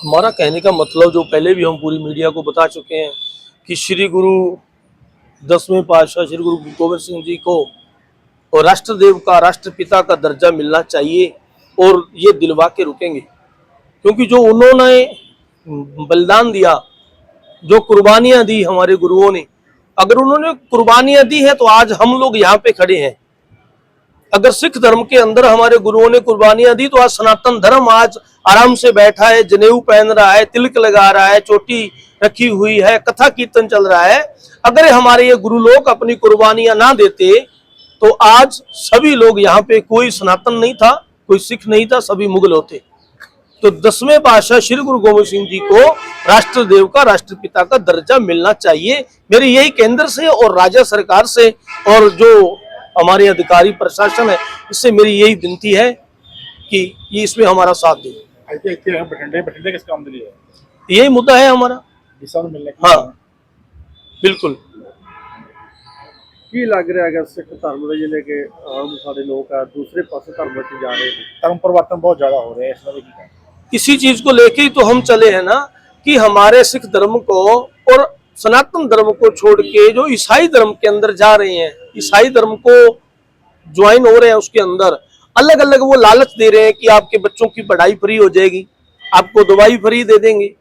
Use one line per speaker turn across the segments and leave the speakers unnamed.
हमारा कहने का मतलब जो पहले भी हम पूरी मीडिया को बता चुके हैं कि श्री गुरु 10वें पातशाह श्री गुरु गोविंद सिंह जी को और राष्ट्रदेव का राष्ट्रपिता का दर्जा मिलना चाहिए और ये दिलवा के रुकेंगे, क्योंकि जो उन्होंने बलिदान दिया, जो कुर्बानियां दी हमारे गुरुओं ने, अगर उन्होंने कुर्बानियां दी है तो आज हम लोग यहाँ पे खड़े हैं। अगर सिख धर्म के अंदर हमारे गुरुओं ने कुर्बानियां दी तो आज सनातन धर्म आज आराम से बैठा है, जनेऊ पहन रहा है, तिलक लगा रहा है, चोटी रखी हुई है, कथा कीर्तन चल रहा है। अगर हमारे ये गुरु लोग अपनी कुर्बानियां ना देते तो आज सभी लोग यहाँ पे, कोई सनातन नहीं था, कोई सिख नहीं था, सभी मुगल होते। तो 10वें पातशाह श्री गुरु गोविंद सिंह जी को राष्ट्रदेव का राष्ट्रपिता का दर्जा मिलना चाहिए। मेरी यही केंद्र से और राज्य सरकार से और जो हमारे अधिकारी प्रशासन है, इससे मेरी यही विनती है कि ये इसमें हमारा साथ दे।
बठिंडे किस काम के लिए है?
यही मुद्दा है हमारा।
मिलने
हाँ बिल्कुल।
ਕੀ ਲੱਗ ਰਿਹਾ ਹੈ ਸਿੱਖ ਧਰਮ ਦੇ ਜਿਹੜੇ ਕਿ ਆਮ ਸਾਡੇ ਲੋਕ ਆ ਦੂਸਰੇ ਪਾਸੇ ਧਰਮ ਵਿੱਚ ਜਾ ਰਹੇ ਨੇ,
धर्म परिवर्तन बहुत ज्यादा हो रहे हैं इसमें भी।
इसी चीज को लेके ही तो हम चले हैं ना कि हमारे सिख धर्म को और सनातन धर्म को छोड़ के जो ईसाई धर्म के अंदर जा रहे हैं, ईसाई धर्म को ज्वाइन हो रहे हैं, उसके अंदर अलग अलग वो लालच दे रहे हैं कि आपके बच्चों की पढ़ाई फ्री हो जाएगी, आपको दवाई फ्री दे देंगे,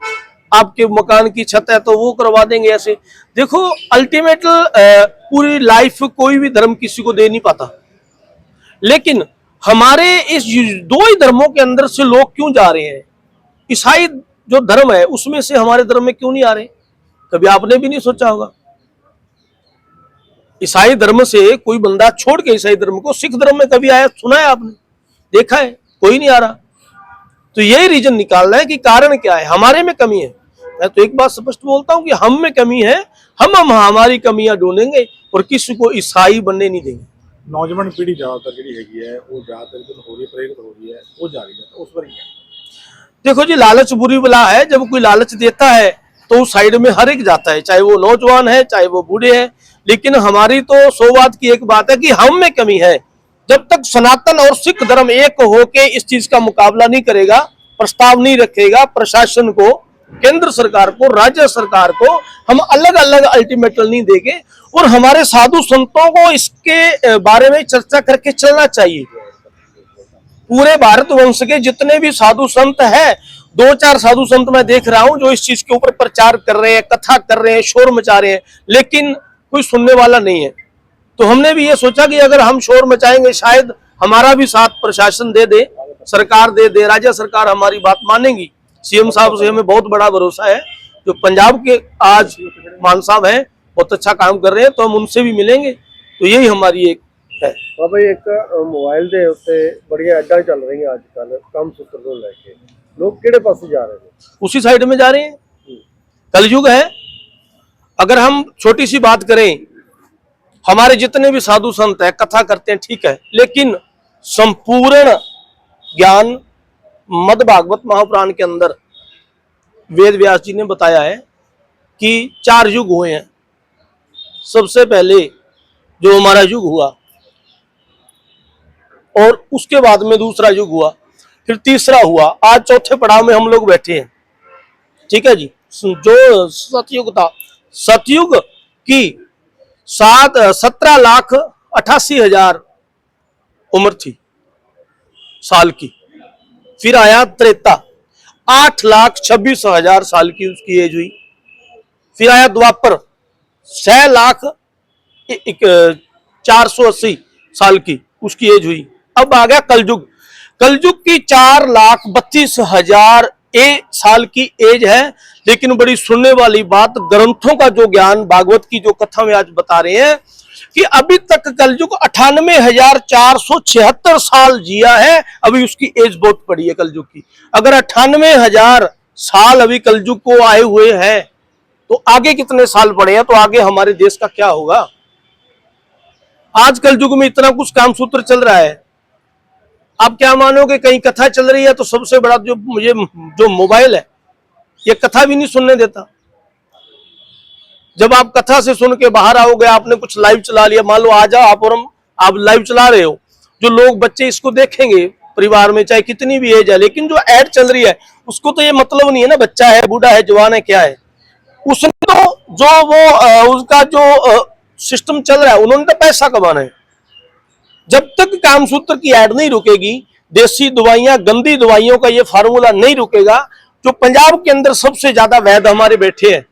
आपके मकान की छत है तो वो करवा देंगे। ऐसे देखो, अल्टीमेट पूरी लाइफ कोई भी धर्म किसी को दे नहीं पाता, लेकिन हमारे इस दो ही धर्मों के अंदर से लोग क्यों जा रहे हैं? ईसाई जो धर्म है उसमें से हमारे धर्म में क्यों नहीं आ रहे? कभी आपने भी नहीं सोचा होगा। ईसाई धर्म से कोई बंदा छोड़ के ईसाई धर्म को सिख धर्म में कभी आया, सुना है आपने? देखा है? कोई नहीं आ रहा। तो यही रीजन निकालना है कि कारण क्या है, हमारे में कमी है। मैं तो एक बात स्पष्ट बोलता हूं कि हम में कमी है, हम हमारी कमियां ढूंढेंगे और किसी को ईसाई बनने नहीं देंगे।
नौजवान पीढ़ी ज्यादातर जी है वो ज्यादातर हो रही है, प्रेरित हो रही है, वो जा रही है, तो उस पर
देखो जी, लालच बुरी बला है। जब कोई लालच देता है तो उस साइड में हर एक जाता है, चाहे वो नौजवान है चाहे वो बूढ़े हैं। लेकिन हमारी तो सौभाग्य की एक बात है कि हम में कमी है। जब तक सनातन और सिख धर्म एक होके इस चीज का मुकाबला नहीं करेगा, प्रस्ताव नहीं रखेगा, प्रशासन को, केंद्र सरकार को, राज्य सरकार को हम अलग अलग अल्टीमेटम नहीं देंगे और हमारे साधु संतों को इसके बारे में चर्चा करके चलना चाहिए। पूरे भारतवर्ष के जितने भी साधु संत हैं, 2-4 साधु संत मैं देख रहा हूं जो इस चीज के ऊपर प्रचार कर रहे हैं, कथा कर रहे हैं, शोर मचा रहे हैं, लेकिन कोई सुनने वाला नहीं है। तो हमने भी ये सोचा कि अगर हम शोर मचाएंगे शायद हमारा भी साथ प्रशासन दे दे, सरकार दे दे, राज्य सरकार हमारी बात मानेगी। सीएम साहब से हमें बहुत बड़ा भरोसा है, जो पंजाब के आज मान साहब हैं, बहुत अच्छा काम कर रहे हैं, तो हम उनसे भी मिलेंगे। तो यही हमारी एक है।
ਬਾਬਾ ਜੀ ਇੱਕ ਮੋਬਾਈਲ ਦੇ ਉੱਤੇ ਬੜੀਆਂ ਐਡਾਂ ਚੱਲ ਰਹੀਆਂ ਅੱਜ ਕੱਲ ਕੰਮ ਸੂਤਰ ਨੂੰ ਲੈ ਕੇ, ਲੋਕ ਕਿਹੜੇ ਪਾਸੇ ਜਾ ਰਹੇ ਨੇ?
उसी साइड में जा रहे हैं। कलयुग है। अगर हम छोटी सी बात करें, हमारे जितने भी साधु संत है कथा करते हैं, ठीक है, लेकिन संपूर्ण ज्ञान मद भागवत महापुराण के अंदर वेद व्यास जी ने बताया है कि 4 युग हुए हैं। सबसे पहले जो हमारा युग हुआ और उसके बाद में दूसरा युग हुआ, फिर तीसरा हुआ, आज चौथे पड़ाव में हम लोग बैठे हैं। ठीक है जी। जो सतयुग था, सतयुग की 17,88,000 उम्र थी साल की। फिर आया त्रेता, 8,26,000 साल की उसकी एज हुई। फिर आया द्वापर, 6,480 साल की उसकी एज हुई। अब आ गया कलयुग। कलयुग की 4,32,000 साल की एज है। लेकिन बड़ी सुनने वाली बात, ग्रंथों का जो ज्ञान, भागवत की जो कथा में आज बता रहे हैं कि अभी तक कलयुग 98,476 साल जिया है। अभी उसकी एज बहुत बड़ी है कलयुग की। अगर 98,000 साल अभी कलयुग को आए हुए हैं तो आगे कितने साल पड़े हैं? तो आगे हमारे देश का क्या होगा? आज कलयुग में इतना कुछ काम सूत्र चल रहा है, आप क्या मानोगे? कहीं कथा चल रही है तो सबसे बड़ा जो मुझे जो मोबाइल है, ये कथा भी नहीं सुनने देता। जब आप कथा से सुन के बाहर आओगे, आपने कुछ लाइव चला लिया, मान लो आ जाओ आप और हम, आप लाइव चला रहे हो, जो लोग बच्चे इसको देखेंगे परिवार में, चाहे कितनी भी एज है, लेकिन जो ऐड चल रही है उसको तो ये मतलब नहीं है ना बच्चा है, बूढ़ा है, जवान है, क्या है। उसने तो जो वो उसका जो सिस्टम चल रहा है, उन्होंने तो पैसा कमाना है। जब तक कामसूत्र की ऐड नहीं रुकेगी, देसी दवाइयां, गंदी दवाइयों का ये फार्मूला नहीं रुकेगा। जो पंजाब के अंदर सबसे ज्यादा वैद्य हमारे बैठे हैं,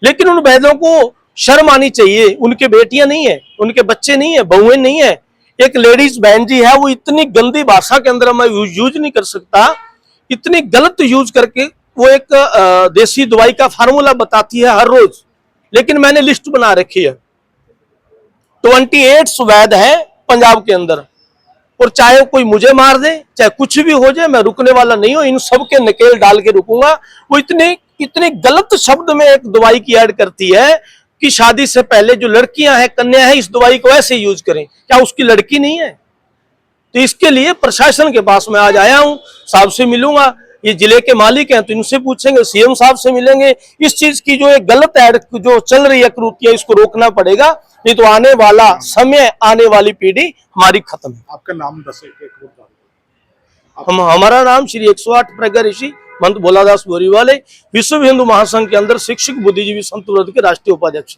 लेकिन उन वैद्यों को शर्म आनी चाहिए। उनके बेटियां नहीं है, उनके बच्चे नहीं है, बहुएं नहीं है। एक लेडीज बहन जी है, वो इतनी गंदी भाषा के अंदर मैं यूज नहीं कर सकता, इतनी गलत यूज करके वो एक देसी दवाई का फार्मूला बताती है हर रोज। लेकिन मैंने लिस्ट बना रखी है, 28 वैद्य है पंजाब के अंदर, और चाहे कोई मुझे मार दे, चाहे कुछ भी हो जाए, मैं रुकने वाला नहीं हूं। इन सब के नकेल डाल के रुकूंगा। वो इतने गलत शब्द में एक दवाई की ऐड करती है कि शादी से पहले जो लड़कियां हैं, कन्या है, इस दवाई को ऐसे यूज करें। क्या उसकी लड़की नहीं है? तो इसके लिए प्रशासन के पास मैं आज आया हूं, साहब से मिलूंगा। ये जिले के मालिक हैं तो इनसे पूछेंगे, सीएम साहब से मिलेंगे। इस चीज की जो एक गलत ऐड जो चल रही है, कृतियां, इसको रोकना पड़ेगा, नहीं तो आने वाला समय, आने वाली पीढ़ी हमारी खत्म है।
आपका नाम दस एक
हमारा नाम श्री 108 प्रज्ञा ऋषि मंत भोलादास बोरीवाले, विश्व हिंदू महासंघ के अंदर शिक्षक बुद्धिजीवी संत वर्ग के राष्ट्रीय उपाध्यक्ष।